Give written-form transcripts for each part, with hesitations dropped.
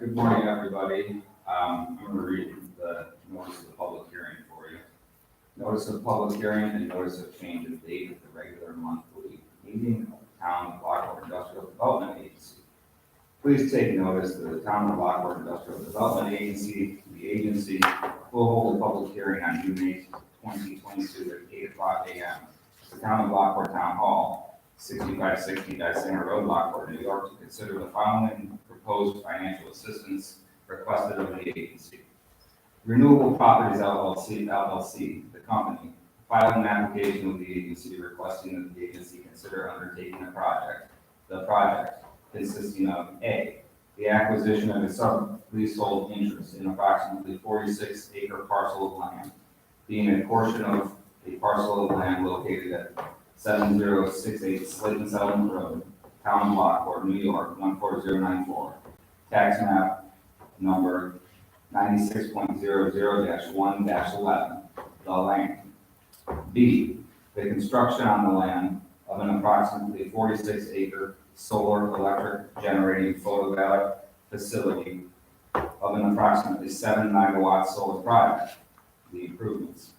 Good morning, everybody. I'm going to read the notice of the public hearing for you. Notice of public hearing and notice of change of date of the regular monthly meeting of the Town of Lockport Industrial Development Agency. Please take notice that the Town of Lockport Industrial Development Agency, the agency, will hold a public hearing on June 8, 2022 at 8 o'clock a.m. The Town of Lockport Town Hall, 6560 Center Road, Lockport, New York, to consider the following proposed financial assistance requested of the agency. Renewable Properties LLC, the company, filed an application with the agency requesting that the agency consider undertaking a project. The project consisting of A, the acquisition of a sub-leasehold interest in approximately 46-acre parcel of land, being a portion of a parcel of land located at 7068 Slayton Settlement Road, Town of Lockport, New York, 14094, tax map number 96.00-1-11, the land. B, the construction on the land of an approximately 46-acre solar electric generating photovoltaic facility of an approximately 7-megawatt solar project, the improvements.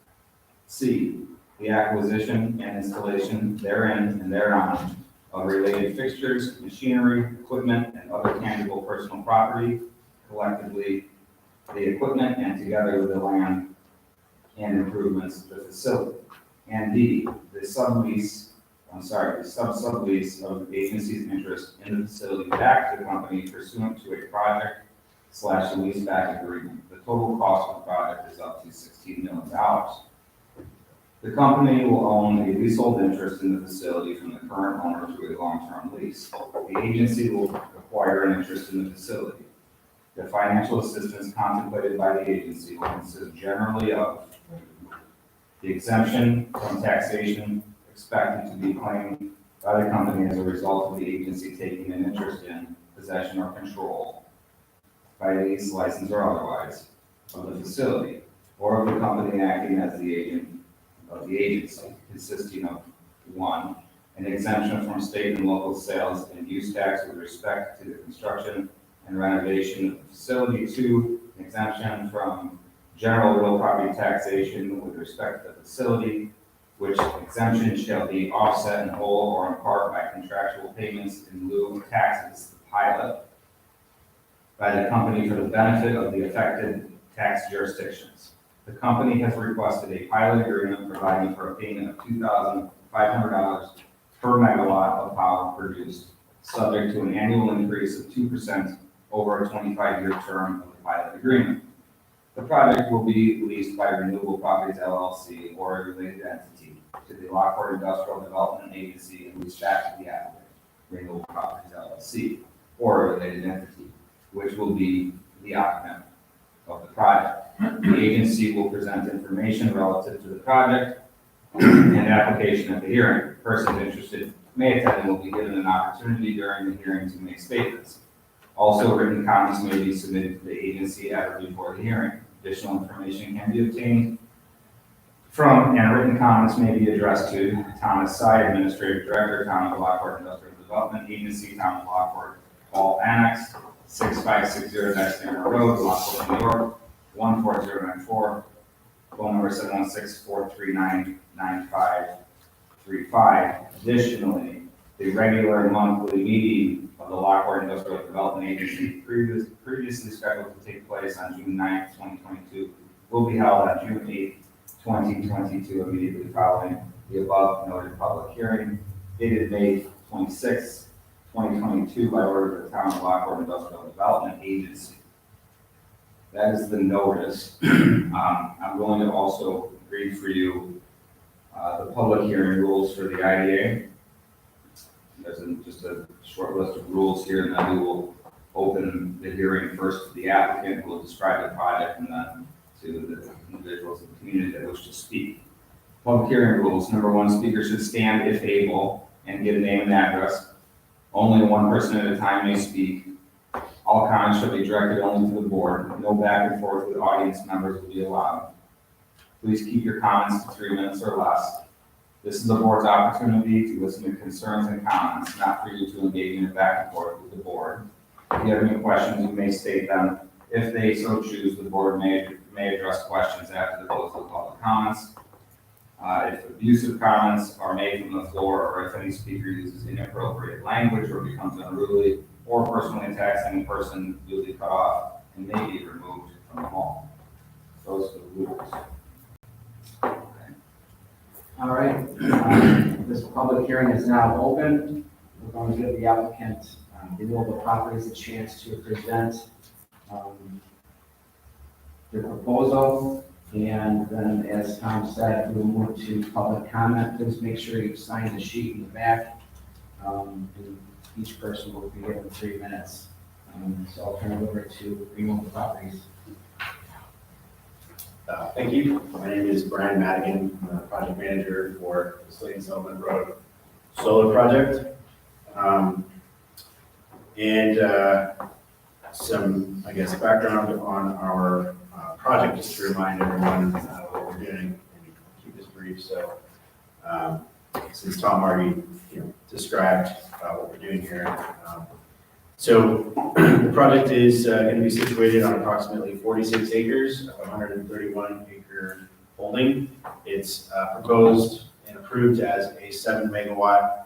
C, the acquisition and installation therein and thereon of related fixtures, machinery, equipment, and other tangible personal property, collectively the equipment and together with the land and improvements of the facility. And D, the sublease of the agency's interest in the facility back to the company pursuant to a project/leaseback agreement. The total cost of the project is up to $16 million. The company will own a leasehold interest in the facility from the current owner to a long-term lease. The agency will acquire an interest in the facility. The financial assistance contemplated by the agency will consist generally of the exemption from taxation expected to be claimed by the company as a result of the agency taking an interest in, possession, or control by lease, license, or otherwise of the facility, or of the company acting as the agent of the agency, consisting of 1, an exemption from state and local sales and use tax with respect to the construction and renovation of the facility. 2, an exemption from general real property taxation with respect to the facility, which exemption shall be offset in whole or in part by contractual payments in lieu of taxes, the pilot, by the company for the benefit of the affected tax jurisdictions. The company has requested a pilot agreement providing for a payment of $2,500 per megawatt of power produced, subject to an annual increase of 2% over a 25-year term of the pilot agreement. The project will be leased by Renewable Properties LLC or a related entity to the Lockport Industrial Development Agency and leased back to the applicant, Renewable Properties LLC, or a related entity, which will be the occupant of the project. The agency will present information relative to the project and application at the hearing. Persons interested may attend and will be given an opportunity during the hearing to make statements. Also, written comments may be submitted to the agency at or before the hearing. Additional information can be obtained from, and written comments may be addressed to Thomas Sy, Administrative Director, Town of Lockport Industrial Development Agency, Town of Lockport, Hall Annex, 6560 Center Road, Lockport, New York, 14094, phone number 716-439-9535. Additionally, the regular monthly meeting of the Lockport Industrial Development Agency previously scheduled to take place on June 9, 2022 will be held on June 8, 2022, immediately following the above noted public hearing, dated May 26, 2022, by order of the Town of Lockport Industrial Development Agency. That is the notice. I'm going to also read for you the public hearing rules for the IDA. There's just a short list of rules here, and then we will open the hearing first to the applicant, who will describe the project, and then to the individuals in the community that wish to speak. Public hearing rules. Number 1, speaker should stand if able and give name and address. Only one person at a time may speak. All comments shall be directed only to the board. No back and forth with audience members will be allowed. Please keep your comments to 3 minutes or less. This is the board's opportunity to listen to concerns and comments, not for you to engage in a back and forth with the board. If you have any questions, you may state them. If they so choose, the board may address questions after the close of the public comments. If abusive comments are made from the floor, or if any speaker uses inappropriate language or becomes unruly, or personally attacks any person, you'll be cut off and may be removed from the hall. Those are the rules. All right, this public hearing is now open. We're going to give the applicant, Renewable Properties, a chance to present their proposal. And then, as Tom said, we'll move to public comment. Please make sure you sign the sheet in the back. And each person will be given 3 minutes. So I'll turn it over to Renewable Properties. Thank you. My name is Brian Madigan. I'm the project manager for the Slade Sullivan Road Solar Project. Some, I guess, background on our project, just to remind everyone what we're doing and keep this brief. So, since Tom already described what we're doing here, so the project is going to be situated on approximately 46 acres of 131 acre holding. It's proposed and approved as a 7 megawatt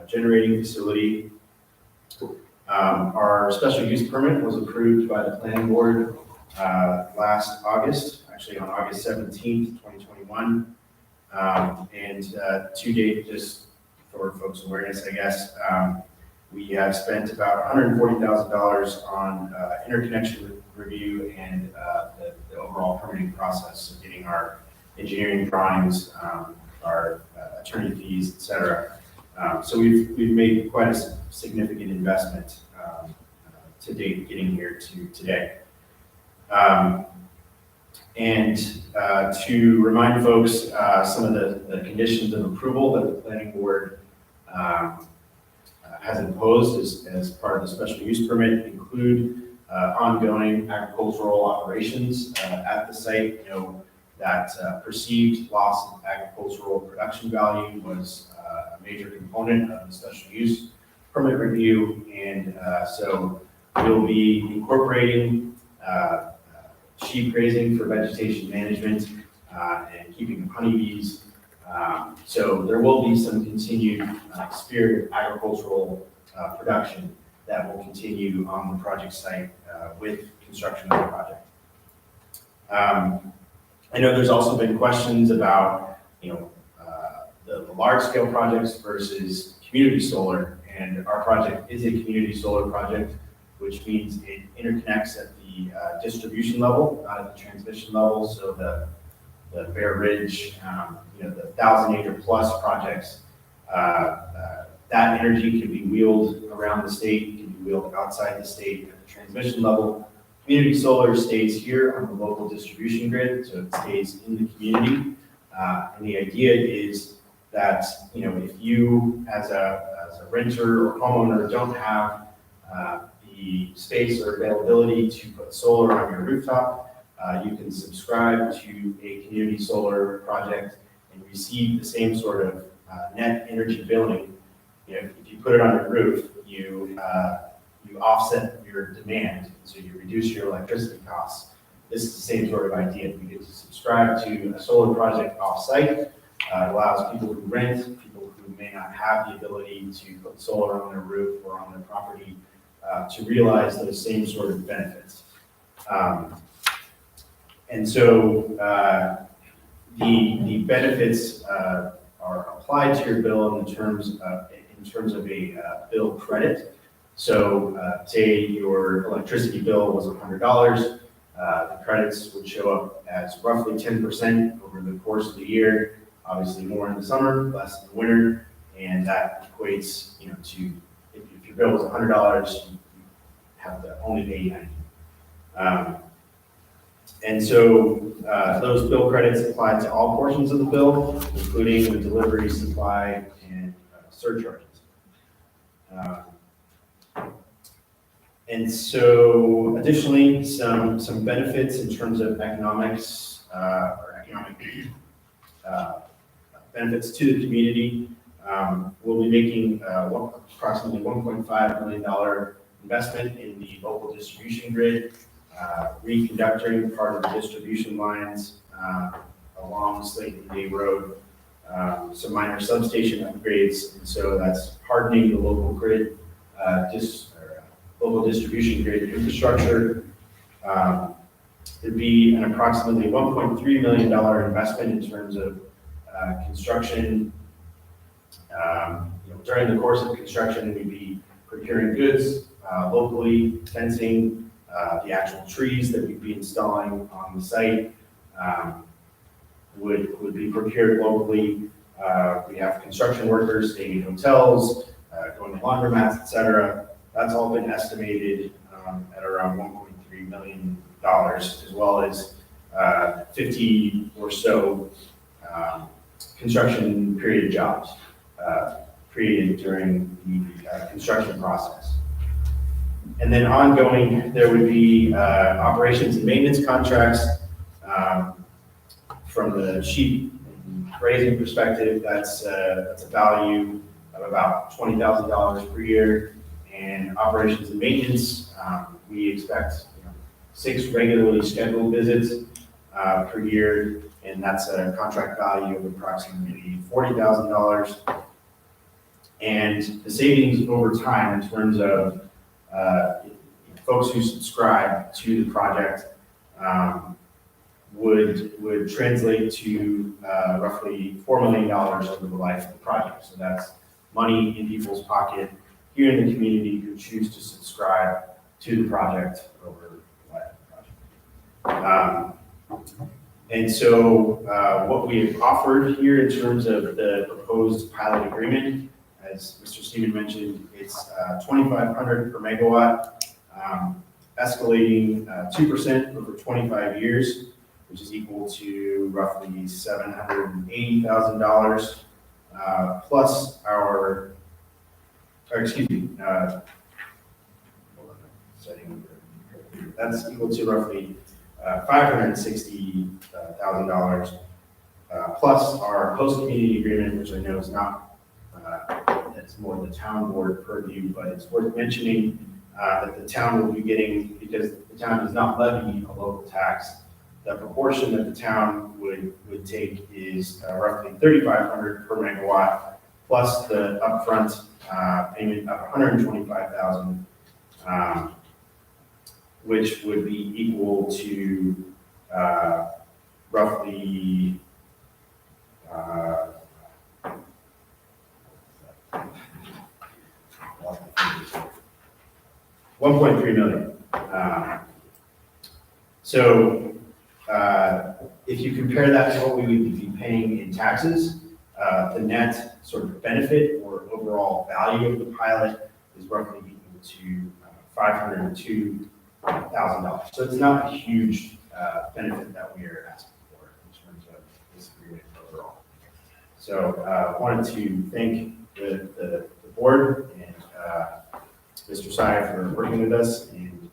generating facility. Our special use permit was approved by the planning board last August, actually on August 17th, 2021. And to date, just for folks' awareness, I guess, we have spent about $140,000 on interconnection review and the overall permitting process, so getting our engineering drawings, our attorney fees, etc. So we've made quite a significant investment to date, getting here to today. And to remind folks, some of the conditions of approval that the planning board has imposed as part of the special use permit include ongoing agricultural operations at the site. That perceived loss of agricultural production value was a major component of the special use permit review, and so we'll be incorporating sheep grazing for vegetation management and keeping honeybees. So there will be some continued spirit of agricultural production that will continue on the project site with construction of the project. I know there's also been questions about, the large-scale projects versus community solar, and our project is a community solar project, which means it interconnects at the distribution level, not at the transmission level. So the Bear Ridge, the 1,000-acre plus projects, that energy can be wheeled around the state, can be wheeled outside the state at the transmission level. Community solar stays here on the local distribution grid, so it stays in the community. And the idea is that, if you as a renter or homeowner don't have the space or availability to put solar on your rooftop, you can subscribe to a community solar project and receive the same sort of net energy billing. If you put it on your roof, you offset your demand, so you reduce your electricity costs. This is the same sort of idea. You get to subscribe to a solar project off-site. It allows people who rent, people who may not have the ability to put solar on their roof or on their property, to realize those same sort of benefits. And so the benefits are applied to your bill in terms of a bill credit. So say your electricity bill was $100, the credits would show up as roughly 10% over the course of the year. Obviously more in the summer, less in the winter, and that equates, to if your bill was $100, you have to only pay $90. And so those bill credits apply to all portions of the bill, including the delivery, supply, and surcharges. And so additionally, some benefits in terms of economics or economic benefits to the community. We'll be making approximately $1.5 million investment in the local distribution grid, reconductoring part of the distribution lines along Slayton Day Road, some minor substation upgrades, and so that's hardening the local grid, local distribution grid infrastructure. There'd be an approximately $1.3 million investment in terms of construction. During the course of construction, we'd be procuring goods locally, fencing, the actual trees that we'd be installing on the site would be procured locally. We have construction workers staying in hotels, going to laundromats, et cetera. That's all been estimated at around $1.3 million, as well as 50 or so construction period jobs created during the construction process. And then ongoing, there would be operations and maintenance contracts. From the sheep raising perspective, that's a value of about $20,000 per year. And operations and maintenance, we expect 6 regularly scheduled visits per year, and that's a contract value of approximately $40,000. And the savings over time in terms of folks who subscribe to the project would translate to roughly $4 million over the life of the project. So that's money in people's pocket here in the community who choose to subscribe to the project over the life of the project. And so what we have offered here in terms of the proposed pilot agreement, as Mr. Stephen mentioned, it's $2,500 per megawatt, escalating 2% over 25 years, which is equal to roughly $780,000, plus our, that's equal to roughly $560,000, plus our host community agreement, which I know is not, it's more the town board purview, but it's worth mentioning that the town will be getting, because the town does not levy a local tax, the proportion that the town would take is roughly $3,500 per megawatt, plus the upfront payment of $125,000, which would be equal to roughly $1.3 million. So if you compare that to what we would be paying in taxes, the net sort of benefit or overall value of the pilot is roughly equal to $502,000. So it's not a huge benefit that we are asking for in terms of this agreement overall. So I wanted to thank the board and Mr. Saya for working with us, and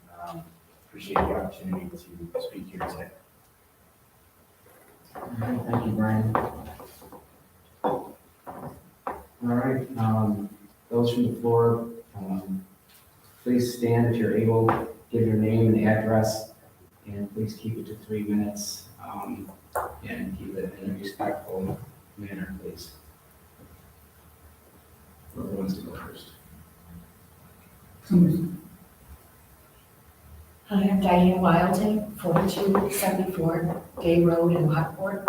appreciate the opportunity to speak here today. Thank you, Brian. All right, those from the floor, please stand if you're able, give your name and address, and please keep it to 3 minutes, and keep it in a respectful manner, please. Whoever wants to go first. Hi, I'm Diane Wilding, 4274 Day Road in Lockport.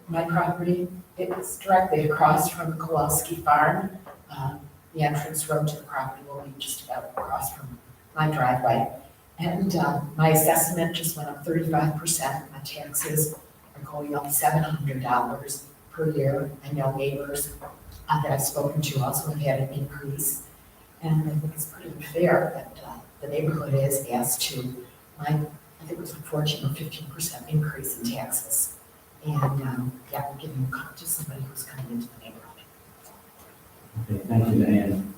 My property, it's directly across from Kowalski Farm. The entrance road to the property will be just about across from my driveway. And my assessment just went up 35%. My taxes are going up $700 per year. I know neighbors that I've spoken to also have had an increase. And I think it's pretty unfair that the neighborhood is asked to, I think it was a 14 or 15% increase in taxes. And yeah, we're giving a cut to somebody who's coming into the neighborhood. Okay, thank you, Diane.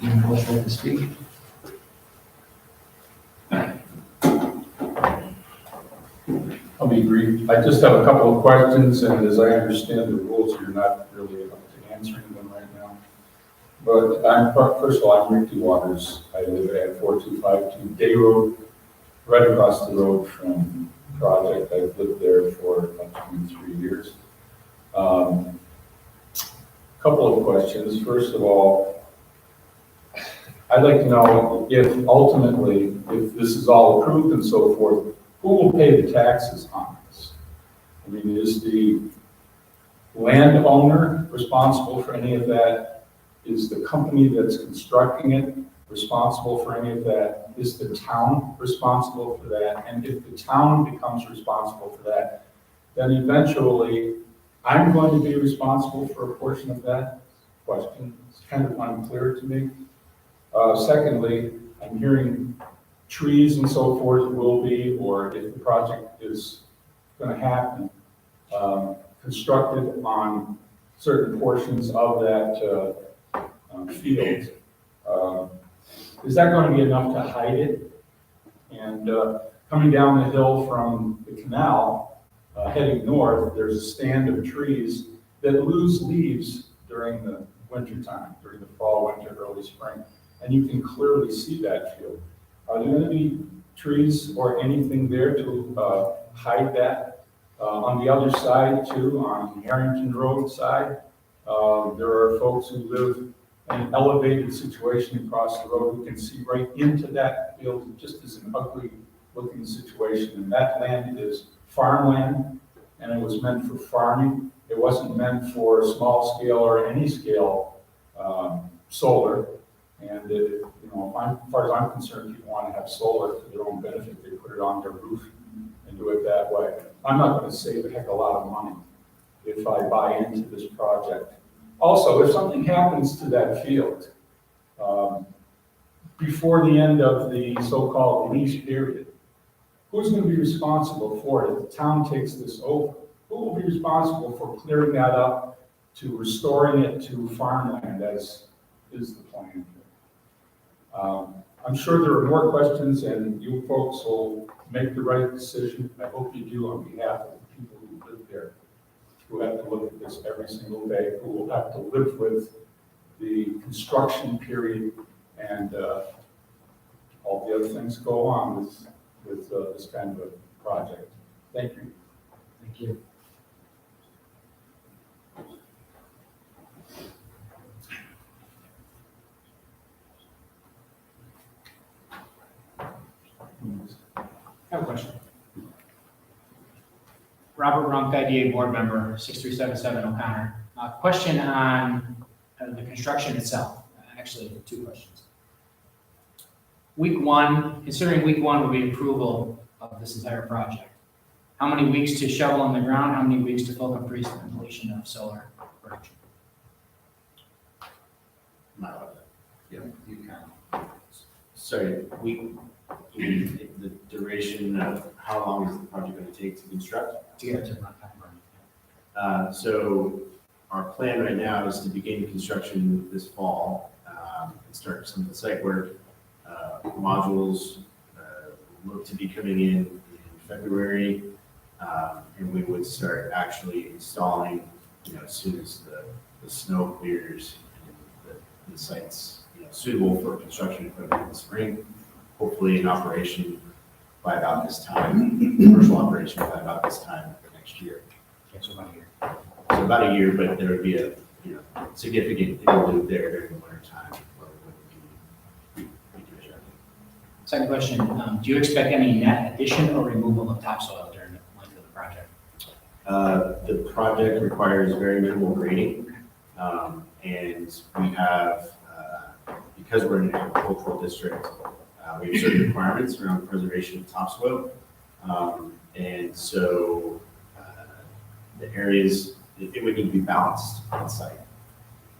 Anyone else like to speak? I'll be brief. I just have a couple of questions, and as I understand the rules, you're not really up to answering them right now. But first of all, I'm Ricky Waters. I live at 4252 Day Road, right across the road from the project. I've lived there for about 23 years. Couple of questions. First of all, I'd like to know if ultimately, if this is all approved and so forth, who will pay the taxes on this? I mean, is the landowner responsible for any of that? Is the company that's constructing it responsible for any of that? Is the town responsible for that? And if the town becomes responsible for that, then eventually I'm going to be responsible for a portion of that question. It's kind of unclear to me. Secondly, I'm hearing trees and so forth will be, or if the project is going to happen, constructed on certain portions of that field. Is that going to be enough to hide it? And coming down the hill from the canal, heading north, there's a stand of trees that lose leaves during the winter time, during the fall, winter, early spring, and you can clearly see that field. Are there going to be trees or anything there to hide that? On the other side too, on Harrington Road side, there are folks who live in an elevated situation across the road who can see right into that field. It just is an ugly looking situation, and that land is farmland, and it was meant for farming. It wasn't meant for small scale or any scale solar. And as far as I'm concerned, people want to have solar for their own benefit. They put it on their roof and do it that way. I'm not going to save a heck of a lot of money if I buy into this project. Also, if something happens to that field before the end of the so-called lease period, who's going to be responsible for it if the town takes this over? Who will be responsible for clearing that up, to restoring it to farmland, as is the plan? I'm sure there are more questions, and you folks will make the right decision. I hope you do on behalf of the people who live there, who have to look at this every single day, who will have to live with the construction period and all the other things go on with this kind of a project. Thank you. Thank you. I have a question. Robert Runk, IDA board member, 6377 O'Connor. Question on the construction itself. Actually, two questions. Considering week one would be approval of this entire project, how many weeks to shovel in the ground? How many weeks to full completion of solar production? Yeah, you can. Sorry, the duration of how long is the project going to take to construct? To get to runtime. So our plan right now is to begin construction this fall and start some of the site work. Modules look to be coming in February, and we would start actually installing, as soon as the snow clears and the site's suitable for construction equipment in the spring. Hopefully in operation by about this time, commercial operation by about this time next year. Okay, so about a year. So about a year, but there would be a significant interlude there during the winter time where we would be constructing. Second question, do you expect any net addition or removal of topsoil during the length of the project? The project requires very minimal grading, and we have, because we're in an agricultural district, we have certain requirements around preservation of topsoil, and so the areas, it would need to be balanced on site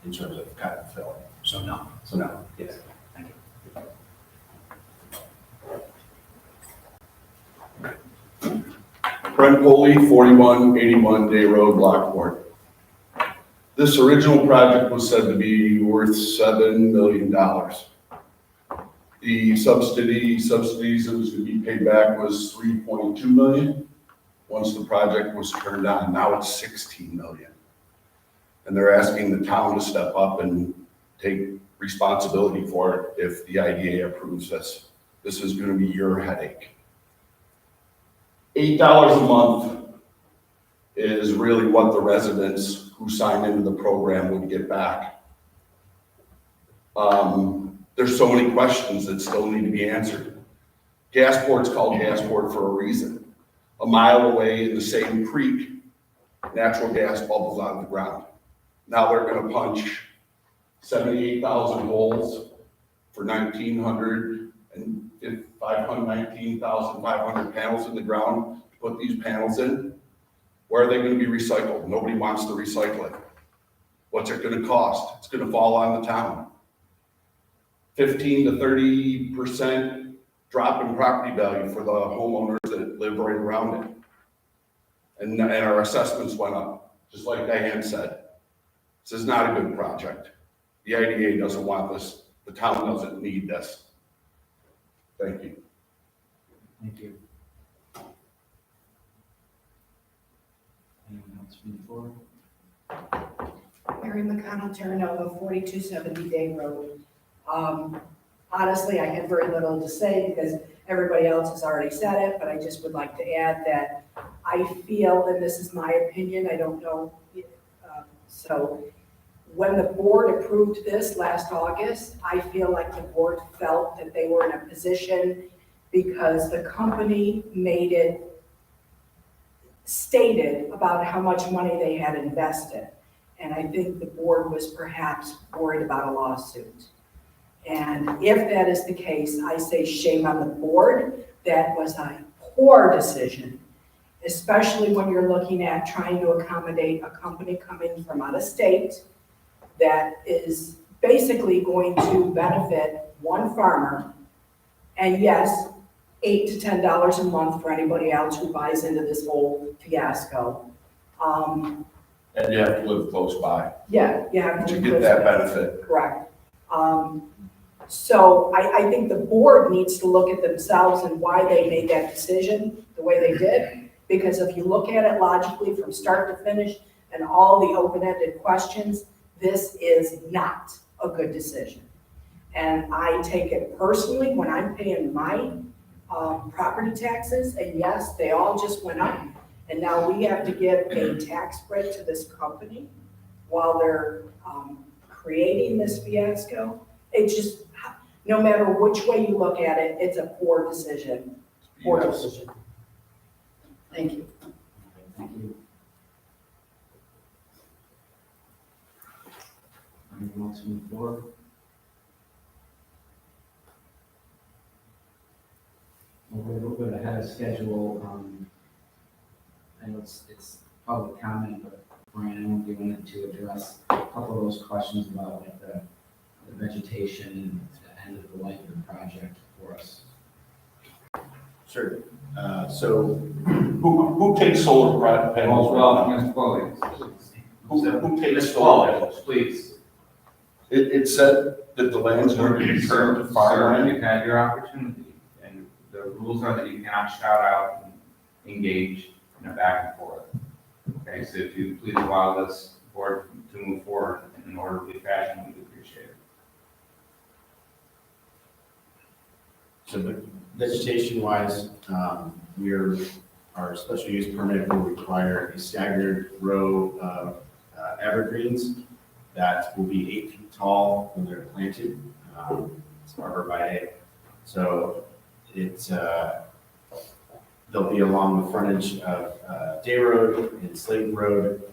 in terms of cut and fill. So no. So no, yes. Thank you. Brent Poley, 4181 Day Road, Lockport. This original project was said to be worth $7 million. The subsidies that was going to be paid back was $3.2 million. Once the project was turned on, now it's $16 million. And they're asking the town to step up and take responsibility for it if the IDA approves this. This is gonna be your headache. $8 a month is really what the residents who signed into the program would get back. There's so many questions that still need to be answered. Gasport's called Gasport for a reason. A mile away in the same creek, natural gas bubbles out of the ground. Now they're gonna punch 78,000 holes for 19,500 panels in the ground to put these panels in. Where are they gonna be recycled? Nobody wants to recycle it. What's it gonna cost? It's gonna fall on the town. 15 to 30% drop in property value for the homeowners that live right around it. And our assessments went up, just like Diane said. This is not a good project. The IDA doesn't want this. The town doesn't need this. Thank you. Thank you. Anyone else from the floor? Mary McConnell Turnover, 4270 Day Road. Honestly, I have very little to say because everybody else has already said it, but I just would like to add that I feel, and this is my opinion, I don't know, so when the board approved this last August, I feel like the board felt that they were in a position because the company made it stated about how much money they had invested. And I think the board was perhaps worried about a lawsuit. And if that is the case, I say shame on the board. That was a poor decision, especially when you're looking at trying to accommodate a company coming from out of state that is basically going to benefit one farmer. And yes, $8 to $10 a month for anybody else who buys into this whole fiasco. And you have to live close by Yeah, you have to get that benefit. Correct. So I think the board needs to look at themselves and why they made that decision the way they did. Because if you look at it logically from start to finish and all the open-ended questions, this is not a good decision. And I take it personally when I'm paying my property taxes, and yes, they all just went up. And now we have to give a tax break to this company while they're creating this fiasco. It's just, no matter which way you look at it, it's a poor decision. Poor Yes. decision. Thank you. Thank you. Anyone else from the floor? We're a little bit ahead of schedule. I know it's public comment, but Brian, I won't be wanting to address a couple of those questions about like the vegetation and the end of the life of the project for us. Sure. So Who takes solar panels? Well, Ms. Foley, Who takes solar panels? please. It said that the land's going to be turned to Sir, farmland. you've had your opportunity, and the rules are that you cannot shout out and engage in a back and forth. Okay, so if you please allow this board to move forward in an orderly fashion, we would appreciate it. So vegetation-wise, our special use permit will require a staggered row of evergreens that will be 8 feet tall when they're planted. It's arborvitae. So it's, they'll be along the frontage of Day Road and Slayton Road.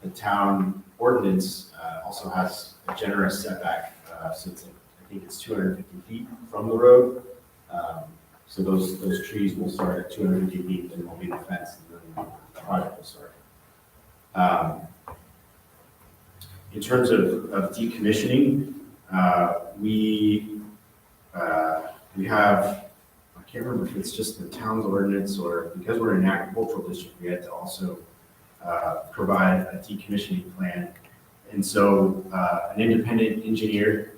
The town ordinance also has a generous setback, so it's, I think it's 250 feet from the road. So those trees will start at 250 feet, then will be the fence, and then the project will start. In terms of decommissioning, we have, I can't remember if it's just the town's ordinance or because we're in an agricultural district, we had to also provide a decommissioning plan. And so an independent engineer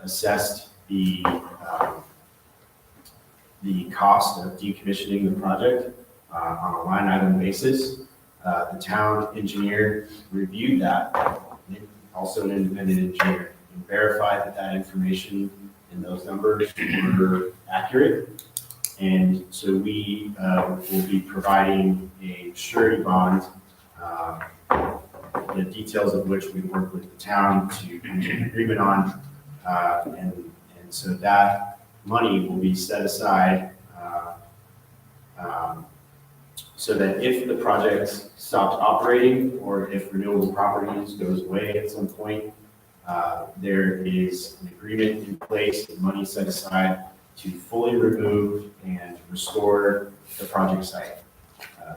assessed the cost of decommissioning the project on a line item basis. The town engineer reviewed that. also an independent engineer, and verified that that information and those numbers were accurate. And so we will be providing a surety bond, the details of which we work with the town to come to an agreement on. And so that money will be set aside so that if the project stops operating or if renewable properties goes away at some point, there is an agreement in place, and money set aside to fully remove and restore the project site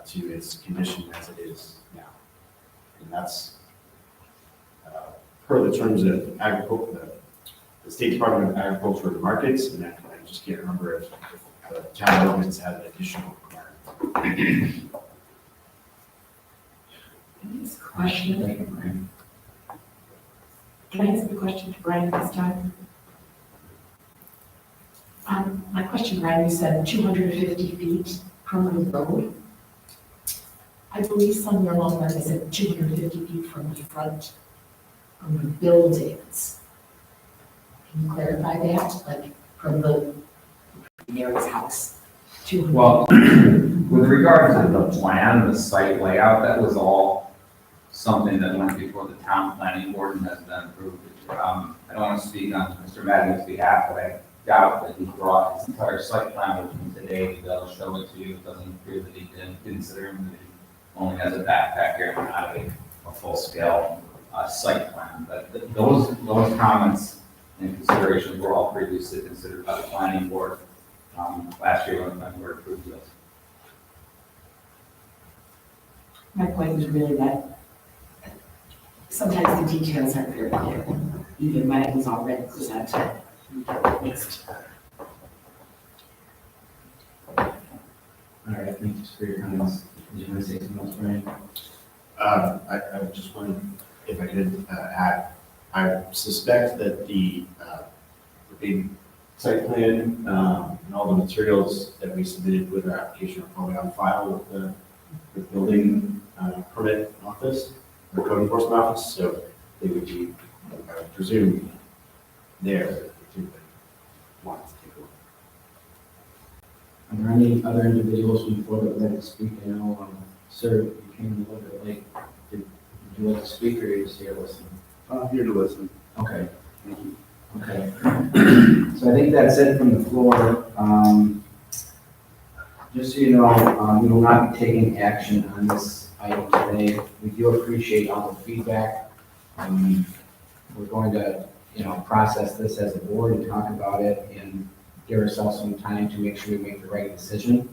to its condition as it is now. And that's per the terms of agriculture, the State Department of Agriculture and Markets, and I just can't remember if the town ordinance had an additional requirement. Can I ask a question? Can I ask a question to Brian this time? My question, Brian, you said 250 feet from the road. I believe somewhere along that is at 250 feet from the front of the buildings. Can you clarify that, like from the Mary's house? Well, with regard to the plan, the site layout, that was all something that went before the town planning board and has been approved. I don't want to speak on Mr. Madden's behalf, but I doubt that he brought his entire site plan with him today to be able to show it to you. It doesn't appear that he didn't consider him, that he only has a backpack here and not a full-scale site plan. But those comments and considerations were all previously considered by the planning board last year when the planning board approved this. My point is really that sometimes the details aren't very clear, even when it was already presented. Next. All right, thanks for your comments. Did you want to say something else, Brian? I just wanted, if I could add, I suspect that the big site plan and all the materials that we submitted with our application are probably on file with the building permit office, the code enforcement office, so they would be, I would presume, there if you want to take a look. Are there any other individuals from the board that would like to speak? I know, sir, you came a little bit late. Did you like to speak or are you just here listening? Here to listen. Okay, thank you. Okay. So I think that's it from the floor. Just so you know, we will not be taking action on this item today. We do appreciate all the feedback. We're going to, process this as a board and talk about it and give ourselves some time to make sure we make the right decision.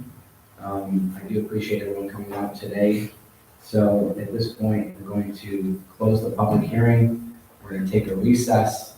I do appreciate everyone coming out today. So at this point, we're going to close the public hearing. We're going to take a recess